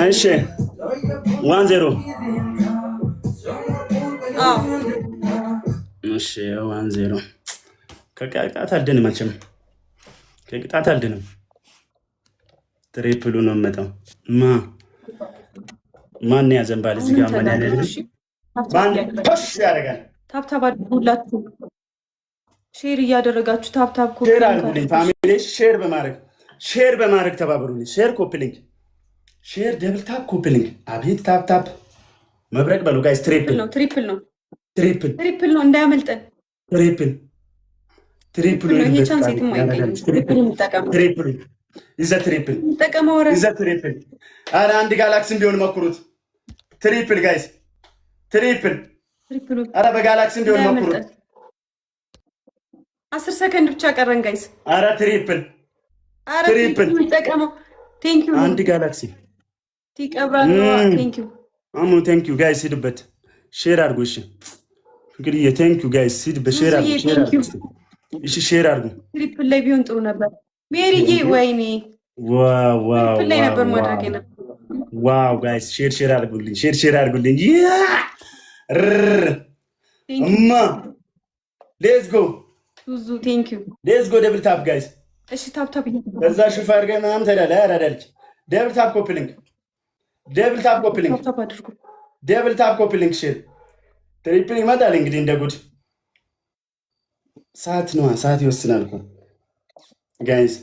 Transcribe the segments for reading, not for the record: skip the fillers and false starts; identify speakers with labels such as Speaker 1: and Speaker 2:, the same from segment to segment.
Speaker 1: እሺ 1-0 እሺ 1-0 ከቅጣት አልድንም መቼም ከቅጣት አልድንም። ትሪፕሉ ነው መጣው ማን ያዘንባል እዚህ ጋር ማን ያለ ማን ፑሽ ያደርጋል።
Speaker 2: ታብታብ አድርጉላችሁ ሼር እያደረጋችሁ ታብታብ ኮፒ
Speaker 1: ሼር አድርጉልኝ። ፋሚሊ ሼር በማድረግ ተባበሩልኝ። ሼር ኮፒ ሊንክ ሼር ደብል ታፕ ኮፒ ሊንክ። አቤት ታፕ መብረቅ በሉ ጋይስ። ትሪፕል
Speaker 2: ነው እንዳያመልጠን።
Speaker 1: ትሪፕል
Speaker 2: ይሄ ቻንስ የትም አይገኝም።
Speaker 1: ትሪፕል ይዘ ትሪፕል ኧረ አንድ ጋላክሲም ቢሆን መኩሩት። ትሪፕል ጋይስ ትሪፕል ኧረ በጋላክሲም ቢሆን መኩሩት።
Speaker 2: 10 ሰከንድ ብቻ ቀረን ጋይስ።
Speaker 1: ኧረ ትሪፕል
Speaker 2: ተጠቀመው። ቴንክ ዩ
Speaker 1: አንድ ጋላክሲ
Speaker 2: ትቀብራሉ። ቴንክ ዩ
Speaker 1: አሙ ቴንክ ዩ ጋይስ። ሂዱበት ሼር አድርጉ። እሺ እንግዲህ ቴንክ ዩ ጋይስ። ሂዱበት ሼር አድርጉ። እሺ ሼር አድርጉ።
Speaker 2: ትሪፕል ላይ ቢሆን ጥሩ ነበር። ሜሪዬ ወይኔ
Speaker 1: ዋው
Speaker 2: ትሪፕል ላይ ነበር ማድረግ ነበር።
Speaker 1: ዋው ጋይስ ሼር አድርጉልኝ። ሼር አድርጉልኝ። እማ ሌትስ ጎ
Speaker 2: ዙዙ ቴንክ ዩ
Speaker 1: ሌትስ ጎ ደብል ታፕ ጋይስ።
Speaker 2: እሺ ታፕ
Speaker 1: በዛ ሽፋ አድርገን ምናምን ተዳለ ያራዳልች ደብል ታፕ ኮፒ ሊንክ ደብል ታፕ ኮፒ ሊንክ ሼር ትሪፕል ይመጣል እንግዲህ እንደ ጉድ። ሰዓት ነው ሰዓት ይወስናል እኮ ጋይስ።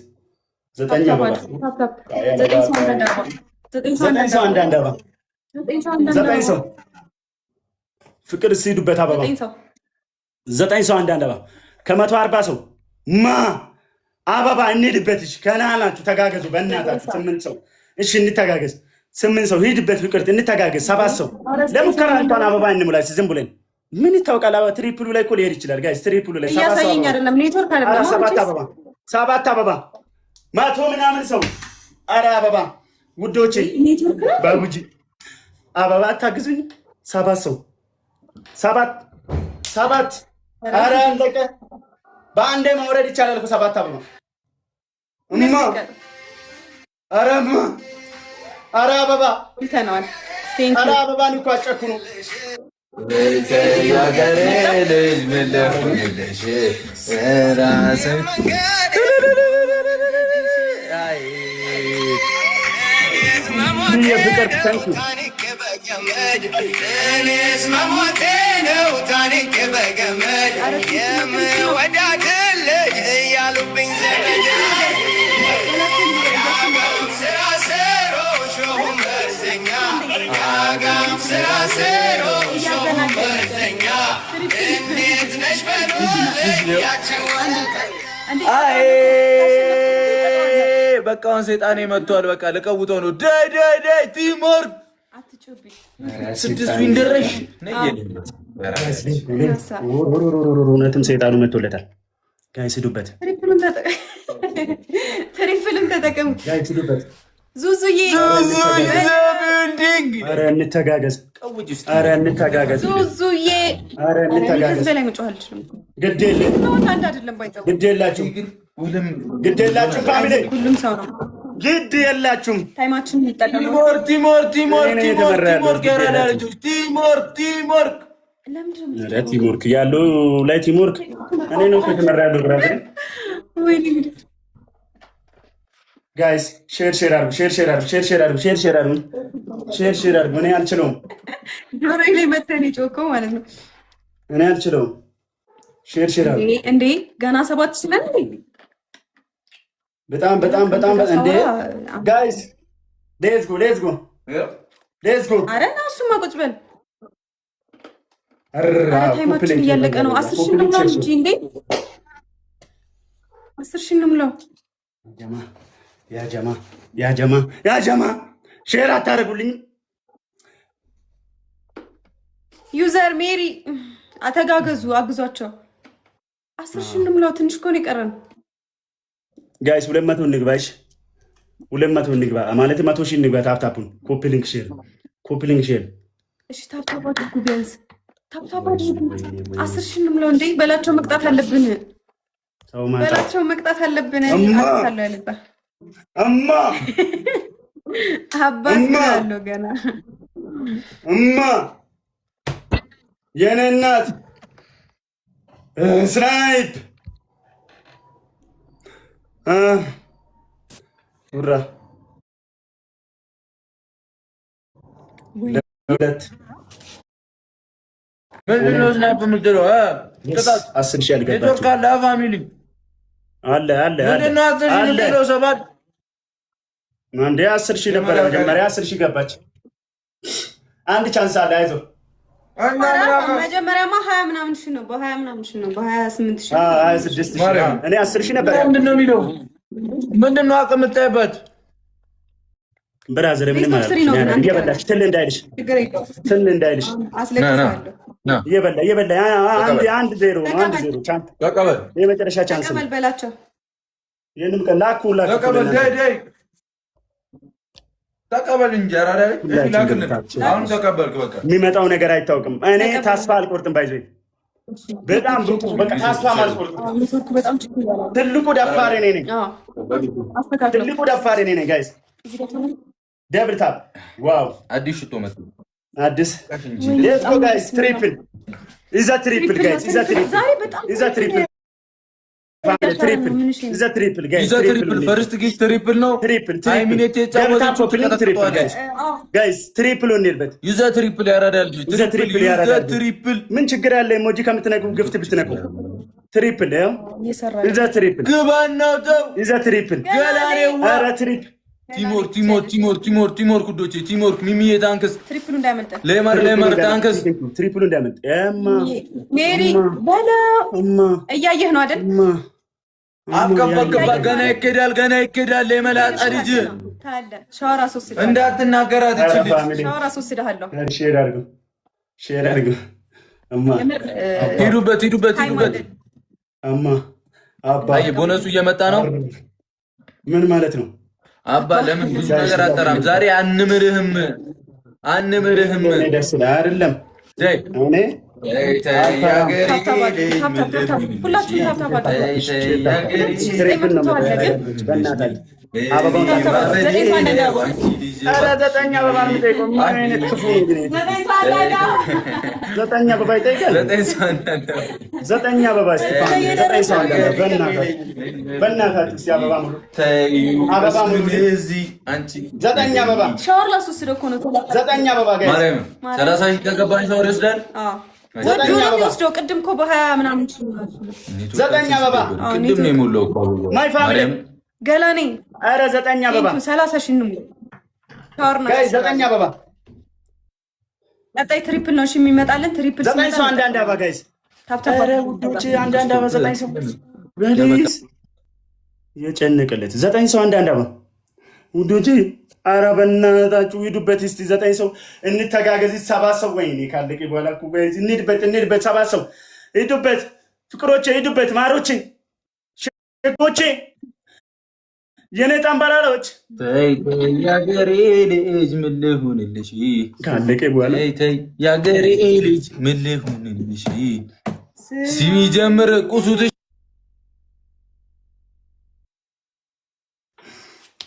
Speaker 1: 9 ሰው ፍቅር ሲሄዱበት አበባ 9 ሰው አንድ አበባ ከ140 ሰው አበባ እንሂድበት። እሺ ከናላችሁ ተጋገዙ በእናታችሁ። 8 ሰው እሺ እንተጋገዝ። 8 ሰው ሂድበት ፍቅርት እንተጋገዝ። 7 ሰው ለሙከራ እንኳን አበባ እንሙላች። ዝም ብለን ምን ይታወቃል? ትሪፕሉ ላይ እኮ ሊሄድ ይችላል ጋይስ። ትሪፕሉ ላይ
Speaker 2: እያሳየኝ አይደለም ኔትወርክ አይደለም።
Speaker 1: 7 አበባ 100 ምናምን ሰው ኧረ አበባ ውዶቼ ባቡጂ አበባ አታግዙኝ። 7 ሰው 7 ኧረ አለቀ። በአንዴ ማውረድ ይቻላል እኮ 7 አበባ ኧረ አበባ
Speaker 2: ይተናል።
Speaker 1: ኧረ አበባን እኮ አጨኩኑ።
Speaker 3: ያገሬ ልጅ ምን ልሁንልሽ ራስን
Speaker 1: የፍቅር ታንኩ
Speaker 3: እኔስ መሞቴ ነው ታሪክ በገመድ የምወዳት ልጅ እያሉብኝ ዘመድ ስራ ሰሮ ሾሁን በርዘኛ አጋም ስራ ሰሮ ሾሁን በርዘኛ እንዴት ነሽ በሉልኝ ያቸዋል።
Speaker 4: በቃ አሁን ሰይጣኔ መጥቷል። በቃ ለቀውጠው ነው። ዳይ ቲምወርክ ስድስት ዊንደረሽ
Speaker 1: እውነትም ሰይጣኑ መጥቶለታል። ጋይስ ሂዱበት።
Speaker 2: ትሪፕልም ተጠቀሙ።
Speaker 1: ጋይስ ሂዱበት።
Speaker 2: ዙዙዬ
Speaker 1: ኧረ እንተጋገዝ።
Speaker 2: ዙዙዬ ከዚህ በላይ መጮህ አልችልም።
Speaker 1: ግድ የላችሁም ፋሚሊ፣
Speaker 2: ሁሉም ሰው ነው።
Speaker 1: ግድ የላችሁም።
Speaker 2: ታይማችን እንጠቀም።
Speaker 1: ቲምወርክ ያለው ላይ ቲምወርክ እኔ ነው ከተመራ ያለው ብራዘር። ጋይስ ሼር አድርጉ። እኔ አልችለውም።
Speaker 2: ጆሮዬ ላይ መተን የጮከው ማለት ነው።
Speaker 1: እኔ አልችለውም። ሼር አድርጉ
Speaker 2: እንዴ ገና 7 ስለን
Speaker 1: በጣም እንዴ ጋይስ ሌትስ ጎ
Speaker 2: አረ ና እሱማ ቁጭ በል። አረ ታይማችን እያለቀ ነው። 10 ሺህ ነው እንጂ እንዴ 10 ሺህ ነው ምለው። ያ ጀማ ሼር አታደርጉልኝ። ዩዘር ሜሪ አተጋገዙ፣ አግዟቸው። 10 ሺህ ነው ምለው። ትንሽ እኮ ነው የቀረን ጋይስ። 200 እንግባሽ፣ 200 እንግባ ማለት 100 ሺህ እንግባ። ታፕታፑን ኮፒ ሊንክ ሼር። እሺ ታፕታፕ አድርጉ፣ ቢያንስ ታፕታፕ አድርጉ። 10 ሺህ ነው ምለው። እንዴ በላቸው መቅጣት አለብን። በላቸው መቅጣት አለብን። አታለው ያለባ አባስ ያለው ገና
Speaker 1: እማ የኔ እናት ስናይፕ ኡራ ሁለት
Speaker 4: ምንድን ነው ስናይፕ የምትለው?
Speaker 1: 10 ሺህ አልገባችም።
Speaker 4: ኔትወርክ አለ ፋሚሊ
Speaker 1: አለ አለ
Speaker 4: ምንድን ነው 10 ሺህ የምትለው? 7
Speaker 1: አንዴ 10 ሺህ ነበረ መጀመሪያ 10 ሺህ ገባች። አንድ ቻንስ አለ አይዞህ።
Speaker 2: መጀመሪያማ 20 ምናምን ሺህ ነው። በ20 ምናምን ሺህ ነው። በ28 ሺህ
Speaker 1: 26 ሺህ እኔ 10 ሺህ ነበር።
Speaker 4: ምንድን ነው የሚለው? ምንድን ነው አቅም የምታይበት?
Speaker 1: ብራዘር ምን ማለት ነው? እየበላሽ ትል እንዳይልሽ
Speaker 2: አስለቅሳለሁ።
Speaker 1: እየበላ አንድ ዜሮ ቻንስ
Speaker 4: ተቀበል።
Speaker 1: የመጨረሻ ቻንስ
Speaker 2: ተቀበል በላቸው።
Speaker 1: ይሄንም ከላኩላችሁ
Speaker 4: ተቀበል እንጀራ ላይ አሁን ተቀበልክ። በቃ
Speaker 1: የሚመጣው ነገር አይታወቅም። እኔ ተስፋ አልቆርጥም። ባይዘይ በጣም በቃ ተስፋ አልቆርጥም። ትልቁ ደፋር እኔ ነኝ። ትልቁ ደፋር እኔ ነኝ ጋይስ። ደብል ታፕ ዋው!
Speaker 4: አዲስ ሽቶ መጣ።
Speaker 1: አዲስ ሌትስ ጎ ጋይስ። ትሪፕል ኢዛ ትሪፕል ጋይስ። ኢዛ ትሪፕል
Speaker 4: ፈርስት ጊፍት ትሪፕል ነው። ሃይሚኔት የጫወተችው ትሪፕል
Speaker 1: ጋይስ። ትሪፕል እንልበት።
Speaker 4: ዩዘ ትሪፕል ያራዳል። ትሪፕል
Speaker 1: ምን ችግር አለ? ኢሞጂ ከምትነቁ ግፍት ብትነቁ ትሪፕል ያው ኢዛ ትሪፕል
Speaker 4: ግባና ተው።
Speaker 1: ኢዛ ትሪፕል
Speaker 4: ገላኔው
Speaker 1: አረ ትሪፕል
Speaker 4: ቲሞር ኩዶቼ ቲሞር ሚሚዬ ታንክስ
Speaker 2: ትሪፕሉ እንዳያመልጥ
Speaker 4: ሌመር ታንክስ
Speaker 1: ትሪፕሉ እንዳያመልጥ
Speaker 2: ሜሪ በላ እያየህ ነው አይደል?
Speaker 4: አከፈከባ ገና ይኬዳል የመላጣ ልጅ
Speaker 2: ታለ ሻወር አስወስደህ
Speaker 4: እንዳትናገራት እቺ ልጅ
Speaker 2: ሻወር አስወስደሃለሁ።
Speaker 1: ሼር አድርገው እማ
Speaker 4: ሂዱበት
Speaker 1: እማ አባ
Speaker 4: ቦነሱ እየመጣ ነው።
Speaker 1: ምን ማለት ነው?
Speaker 4: አባ ለምን ብዙ ነገር አጠራም? ዛሬ አንምርህም
Speaker 1: ደስ ይላል አይደለም? እኔ
Speaker 2: ወስደው ቅድም እኮ በ20 ምናምን
Speaker 1: ዘጠኝ አበባ
Speaker 4: ቅድም ነው የሞላው እኮ
Speaker 1: ማይ ፋሚሊ
Speaker 2: ገላኔ።
Speaker 1: አረ 9 አበባ
Speaker 2: 30 ሺህ ነው ታወርና
Speaker 1: ጋይ 9 አበባ
Speaker 2: ቀጣይ ትሪፕል ነው እሺ የሚመጣልን። ትሪፕል
Speaker 1: 9 ሰው አንድ አበባ ጋይስ ታፕታፕ። አረ ውዶቼ አንድ አበባ 9 ሰው ፕሊዝ የጨነቀለት 9 ሰው አንድ አበባ ውዶቼ። አረ በእናታችሁ ሂዱበት እስቲ 9 ሰው እንተጋገዝ። 7 ሰው ወይኔ ካለቀ በኋላ እኮ ጋይስ እንሂድበት 7 ሰው ሂዱበት። ፍቅሮቼ ሂዱበት። ማሮቼ ሸጎቼ የኔ ጠንበላሎች
Speaker 4: ያገሬ ልጅ ምን ልሁንልሽ?
Speaker 1: ካለቀ በኋላ
Speaker 4: ያገሬ ልጅ ምን ልሁንልሽ? ሲጀምር ቁሱትሽ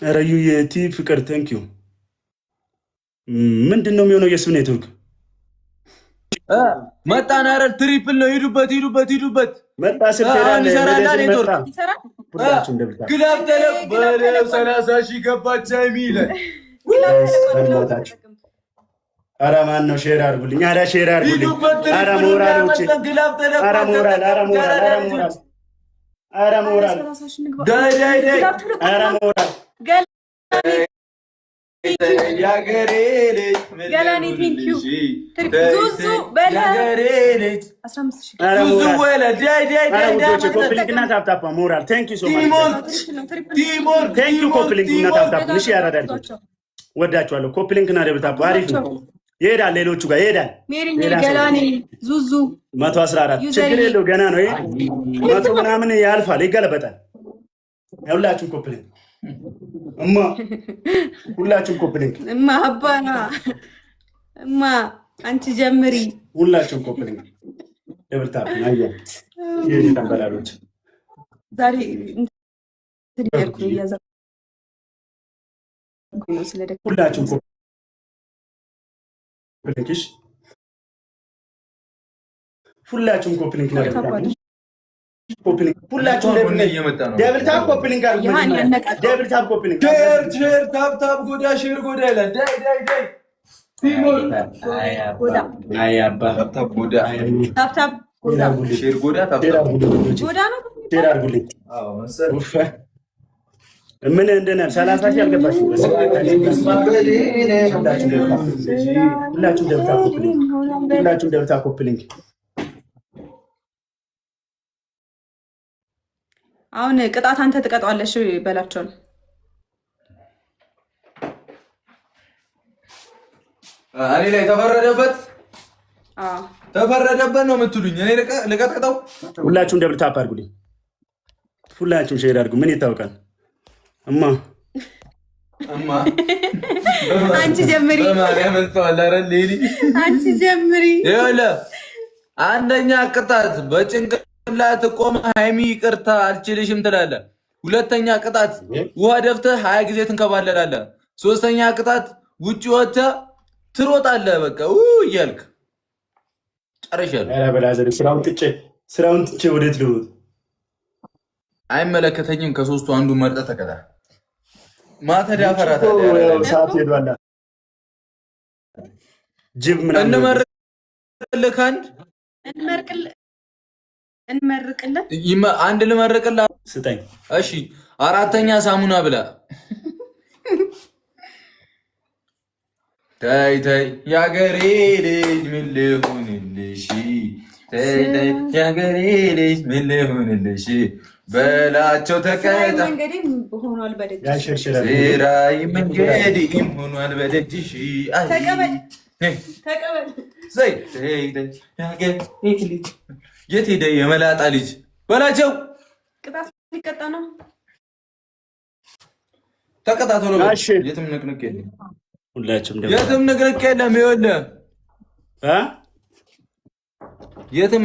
Speaker 1: ረዩ የቲ ፍቅር ቴንክ ዩ። ምንድን ነው የሚሆነው? የሱ ኔትወርክ
Speaker 4: መጣን። ኧረ ትሪፕል ነው። ሂዱበት
Speaker 1: መጣ። ስልቴራ
Speaker 4: ኔትወርክ ግላብ ተለቅ 30 ሺህ ገባች የሚል
Speaker 1: ኧረ ማን ነው? ሼር አድርጉልኝ። ኧረ ሼር አድርጉልኝ። ኧረ ሞራሎቼ፣ ኧረ ሞራል ኧረ ሞራል
Speaker 2: ገላኔ ቴንክ ዩ ዙዙ በለ 15 ሺህ
Speaker 1: ኮፕሊንግና ታፕታፓ ሞራል ቴንክ ዩ ሶ ማች ቴንክ ዩ ኮፕሊንግና ታፕታፓ እሺ ያራዳልኩት ወዳችኋለሁ። ኮፕሊንግና ደብታፓ አሪፍ ነው። ይሄዳል ሌሎቹ ጋር ይሄዳል።
Speaker 2: ሜሪ ገላኔ ዙዙ
Speaker 1: 114 ችግር የለው ገና ነው። ይሄ 100 ምናምን ያልፋል ይገለበጣል። ሁላችሁም ኮፕሊንግ እማ ሁላችሁም ኮፕሊንግ
Speaker 2: እማ አባና እማ አንቺ ጀምሪ።
Speaker 1: ሁላችሁም ኮፕሊንግ ደብል ታፕ አያ ይሄ ተንበላሎች
Speaker 2: ዛሬ እንትን ያልኩ ያዛ
Speaker 1: ሁላችሁም ኮፕሊንክሽ ሁላችሁም ኮፕሊንክ ነው። ሁላችሁም ደብል ታፕ ኮፕሊንክ ደብል ታፕ ኮፕሊንክ
Speaker 4: ሼር ታፕ ጎዳ ሼር ጎዳ ይላል። ዳይ ዳይ ዳይ ታፕ ጎዳ ሼር ጎዳ ታፕ
Speaker 2: ጎዳ ነው።
Speaker 1: ሼር አድርጉልኝ። ምን እንደነ 30 ሺህ አልገባሽም። ሁላችሁም ደብል ታፕ ኮፕሊንክ
Speaker 2: አሁን ቅጣት አንተ ትቀጣዋለሽ በላቸው።
Speaker 4: እኔ ላይ ተፈረደበት ነው የምትሉኝ? እኔ ልቀጥቀጠው?
Speaker 1: ሁላችሁም ደብል ታፕ አድርጉልኝ። ሁላችሁም ሼር አድርጉ። ምን ይታወቃል? እማ
Speaker 2: አንቺ ጀምሪ። አንቺ ጀምሪ።
Speaker 4: ይኸውልህ አንደኛ ቅጣት በጭንቅላት ቆመህ ሃይሚ ይቅርታ አልችልሽም ትላለህ። ሁለተኛ ቅጣት ውሃ ደፍተህ 20 ጊዜ ትንከባለላለህ። ሶስተኛ ቅጣት ውጭ ወጥተህ ትሮጣለህ። በቃ እያልክ ጨርሻለሁ።
Speaker 1: ኧረ በላዘር ስራውን ጥቼ ወዴት ልውጥ?
Speaker 4: አይመለከተኝም። ከሶስቱ አንዱ መርጠህ ተቀጣ። ማተዳ ፈራታ
Speaker 1: ሰዓት ሄዷል። ጅብ ምናምን
Speaker 4: እንመርቅልህ አንድ ልመርቅልህ
Speaker 1: ስጠኝ።
Speaker 4: እሺ አራተኛ ሳሙና ብላ። ተይ ተይ ያገሬ ልጅ ምን ልሁንልሽ? ተይ ተይ ያገሬ ልጅ ምን ልሁንልሽ? በላቸው ተቀጣ ስራይ መንገድም ሆኗል በደጅሽ። የት ሄደ የመላጣ ልጅ? በላቸው ተቀጣ። የትም ንቅንቅ የለም። የትም ንቅንቅ የለም። ይኸውልህ የትም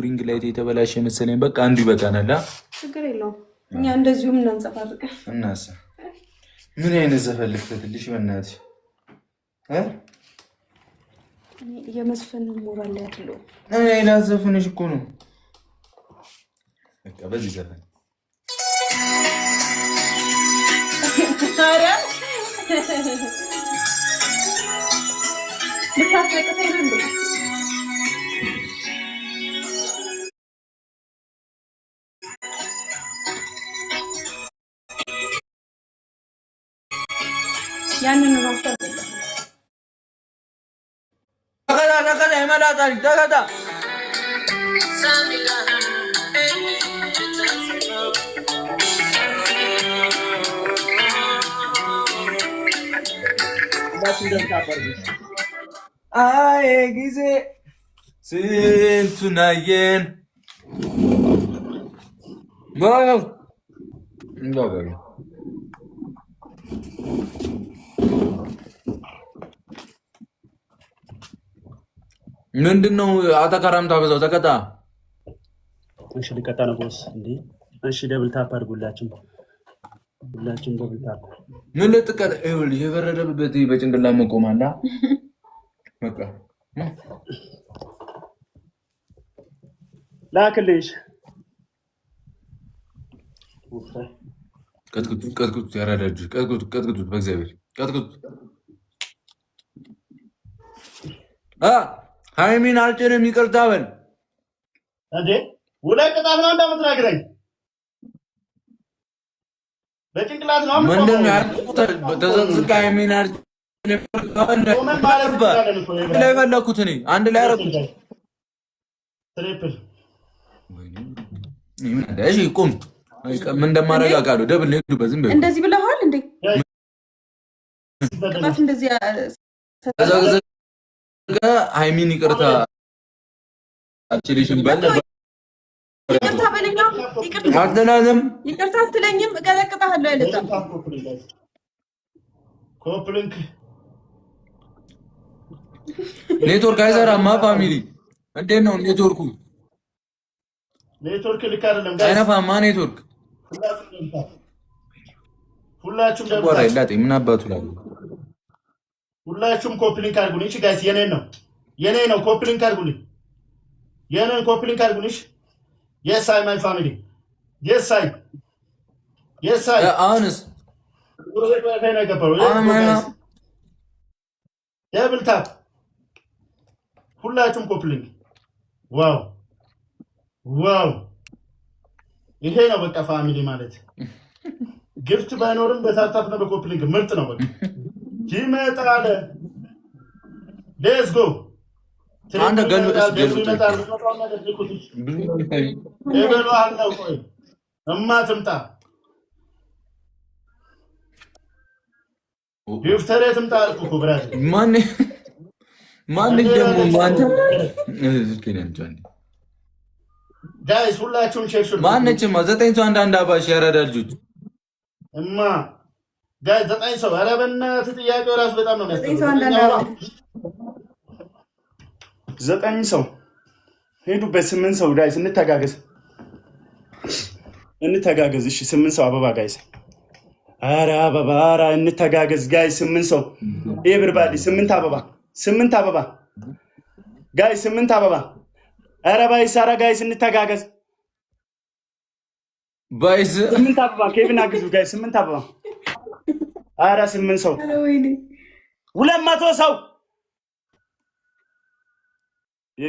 Speaker 4: ሪንግ ላይት የተበላሸ መሰለኝ። በቃ አንዱ ይበቃናል።
Speaker 2: ችግር የለውም። እኛ እንደዚሁም እናንጸባርቅ።
Speaker 4: እናስ ምን አይነት ዘፈን ልክተትልሽ? በእናትሽ
Speaker 2: የመስፈን ሞራል ያለው
Speaker 4: እኔ ላዘፍንሽ እኮ ነው። በቃ በዚህ ዘፈን
Speaker 2: ታዲያ ልታስለቅሰኝ ነው እንዴ? ያንን ማስተር
Speaker 4: ተከታ የመላጣ ልጅ ተከታ አይ ጊዜ ስንቱን አየን። ምንድነው አተካራም ታበዛው? ተቀጣ።
Speaker 1: እሺ ልቀጣ ነው ቦስ እንዴ? እሺ ደብል ታፕ አድርጉላችሁ። ሁላችሁም ደብል ታፕ።
Speaker 4: ምን ልትቀጣ? ይኸውልህ የበረደበት በጭንቅላት መቆም አለ። በቃ
Speaker 1: ላክልሽ።
Speaker 4: ቀጥቅጡት፣ ያራዳችሁ ቀጥቅጡት፣ በእግዚአብሔር ቀጥቅጡት። ሃይሚን አልጭንም ይቅርታ በል
Speaker 1: እንዴ! ሁለት ቅጣት ነው እንደምትነግረኝ? በጭንቅላት ነው
Speaker 4: ምንድን ነው ያልኩት? ተዘቅዝቃ ሃይሚን አልጭንም ላይ ፈለኩት እኔ አንድ ላይ አደረኩት።
Speaker 1: ትሪፕል
Speaker 4: እሺ ቁም። ምን እንደማደርግ አውቃለሁ። ደብል ነው ሄዱበት። ዝም ብለህ
Speaker 2: እንደዚህ ብለሃል እንዴ? ቅጣት እንደዚህ
Speaker 4: ሃይሚን ይቅርታ አልችልሽም በል።
Speaker 2: ይቅርታ በለኛ።
Speaker 4: ይቅርታ
Speaker 2: አትለኝም። እቀጠቅጥሃለሁ። ያለዛ
Speaker 1: ኮፕሊንክ
Speaker 4: ኔትወርክ አይሰራማ። ፋሚሊ እንዴት ነው ኔትወርኩ?
Speaker 1: ኔትወርክ ልክ አይደለም።
Speaker 4: አይነፋማ ኔትወርክ
Speaker 1: ሁላችሁም
Speaker 4: ወራ ይላጥ ምን አባቱ ላይ
Speaker 1: ሁላችሁም ኮፕሊንግ አድርጉልኝ። እሺ ጋይስ የኔ ነው ኮፕሊንግ አድርጉልኝ። የኔን ኮፕሊንግ አድርጉልኝ። yes I my family yes I
Speaker 4: አሁንስ
Speaker 1: ወደ ወይ ነው የገባው ደብል ታፕ ሁላችሁም ኮፕሊንግ ዋው ይሄ ነው በቃ ፋሚሊ ማለት ግፍት ባይኖርም በታታፍ ነው በኮፕሊንግ ምርጥ ነው በቃ ይመጣል ሌትስ ጎ
Speaker 4: አንድ ገልብጥ
Speaker 1: ይመጣል እበሉ አንተው ቆይ እማ ትምጣ ግፍተሬ ትምጣ አልኩ ብራዚ ማን ደግሞ ማን እዝኪነን ጃኒ ጋይስ ሁላችሁም ሼር ሹት
Speaker 4: ማነችማ 901 አባሽ ያራዳ ልጆች
Speaker 1: እማ ጋይስ 9 ሰው ኧረ በእናትህ ጥያቄው ራሱ በጣም ነው የሚያስጠላው 9 ሰው ሄዱበት 8 ሰው ጋይስ እንተጋገዝ እሺ 8 ሰው አበባ ጋይስ ኧረ አበባ ኧረ እንተጋገዝ ጋይስ 8 ሰው ኤቨሪባዲ 8 አበባ ጋይስ 8 አበባ ኧረ ባይስ ኧረ ጋይስ እንተጋገዝ ባይስ 8 አበባ ኬቪን አግዙ ጋይስ 8 አበባ ኧረ 8 ሰው 200 ሰው